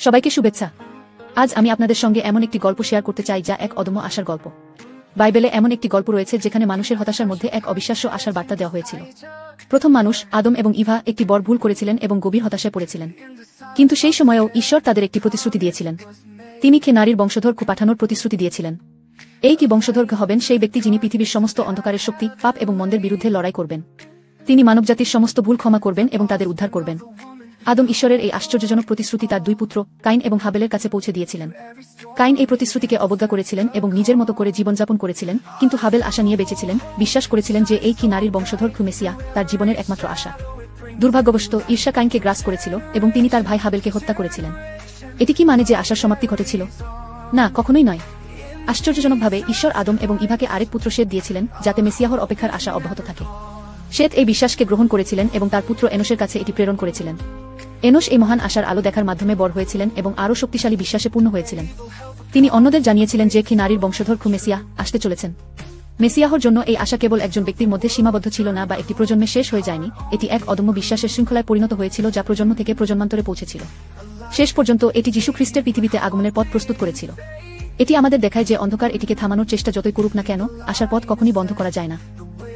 সবাইকে শুভেচ্ছা। আজ আমি আপনাদের সঙ্গে এমন একটি গল্প শেয়ার করতে চাই যা এক অদম্য আশার গল্প। বাইবেলে এমন একটি গল্প রয়েছে যেখানে মানুষের হতাশার মধ্যে এক অবিশ্বাস্য আশার বার্তা দেওয়া হয়েছিল। প্রথম মানুষ আদম এবং ইভা একটি বড় ভুল করেছিলেন এবং গভীর হতাশায় পড়েছিলেন। কিন্তু সেই সময়েও ঈশ্বর তাদের একটি প্রতিশ্রুতি দিয়েছিলেন। তিনি নারীর বংশধর পাঠানোর প্রতিশ্রুতি দিয়েছিলেন। এই কি বংশধর হবেন সেই ব্যক্তি যিনি পৃথিবীর সমস্ত অন্ধকারের শক্তি, পাপ এবং মন্দের বিরুদ্ধে লড়াই করবেন। তিনি মানবজাতির সমস্ত ভুল ক্ষমা করবেন এবং তাদের উদ্ধার করবেন। আদম ঈশ্বরের এই আশ্চর্যজনক প্রতিশ্রুতি তার দুই পুত্র কাইন এবং হাবেলের কাছে পৌঁছে দিয়েছিলেন। কাইন এই প্রতিশ্রুতিকে অবজ্ঞা করেছিলেন এবং নিজের মতো করে জীবনযাপন করেছিলেন, কিন্তু হাবেল আশা নিয়ে বেঁচেছিলেন, বিশ্বাস করেছিলেন যে এই কি নারীর বংশধর মেসিয়া তার জীবনের একমাত্র আশা। দুর্ভাগ্যবশত ঈর্ষা কাইনকে গ্রাস করেছিল এবং তিনি তার ভাই হাবেলকে হত্যা করেছিলেন। এটি কি মানে যে আশার সমাপ্তি ঘটেছিল? না, কখনোই নয়। আশ্চর্যজনকভাবে ঈশ্বর আদম এবং ইভাকে আরেক পুত্র শেত দিয়েছিলেন যাতে মেসিয়াহর অপেক্ষার আশা অব্যাহত থাকে। শেত এই বিশ্বাসকে গ্রহণ করেছিলেন এবং তার পুত্র এনোশের কাছে এটি প্রেরণ করেছিলেন। এনোশ এই মহান আশার আলো দেখার মাধ্যমে বড় হয়েছিলেন এবং আরও শক্তিশালী বিশ্বাসে পূর্ণ হয়েছিলেন। তিনি অন্যদের জানিয়েছিলেন যে নারীর বংশধর মেসিয়া আসতে চলেছেন। মেসিয়াহর জন্য এই আশা কেবল একজন ব্যক্তির মধ্যে সীমাবদ্ধ ছিল না বা একটি প্রজন্মে শেষ হয়ে যায়নি, এটি এক অদম্য বিশ্বাসের শৃঙ্খলায় পরিণত হয়েছিল যা প্রজন্ম থেকে প্রজন্মান্তরে পৌঁছেছিল। শেষ পর্যন্ত এটি যীশু খ্রিস্টের পৃথিবীতে আগমনের পথ প্রস্তুত করেছিল। এটি আমাদের দেখায় যে অন্ধকার এটিকে থামানোর চেষ্টা যতই করুক না কেন, আশার পথ কখনই বন্ধ করা যায় না।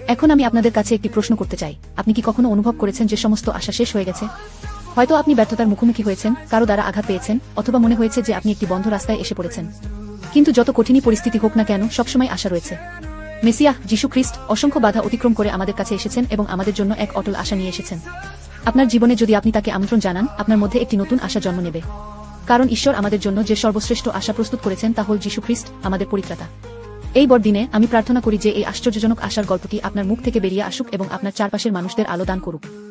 এখন আমি আপনাদের কাছে একটি প্রশ্ন করতে চাই, আপনি কি কখনো অনুভব করেছেন যে সমস্ত আশা শেষ হয়ে গেছে? হয়তো আপনি ব্যর্থতার মুখোমুখি হয়েছেন, কারো দ্বারা আঘাত পেয়েছেন, অথবা মনে হয়েছে যে আপনি একটি বন্ধ রাস্তায় এসে পড়েছেন। কিন্তু যত কঠিনই পরিস্থিতি হোক না কেন, সবসময় আশা রয়েছে। মেসিয়াহ যীশু খ্রিস্ট অসংখ্য বাধা অতিক্রম করে আমাদের কাছে এসেছেন এবং আমাদের জন্য এক অটল আশা নিয়ে এসেছেন। আপনার জীবনে যদি আপনি তাকে আমন্ত্রণ জানান, আপনার মধ্যে একটি নতুন আশা জন্ম নেবে। কারণ ঈশ্বর আমাদের জন্য যে সর্বশ্রেষ্ঠ আশা প্রস্তুত করেছেন তা হল যীশু খ্রিস্ট, আমাদের পরিত্রাতা। এই বড়দিনে আমি প্রার্থনা করি যে এই আশ্চর্যজনক আশার গল্পটি আপনার মুখ থেকে বেরিয়ে আসুক এবং আপনার চারপাশের মানুষদের আলো দান করুক।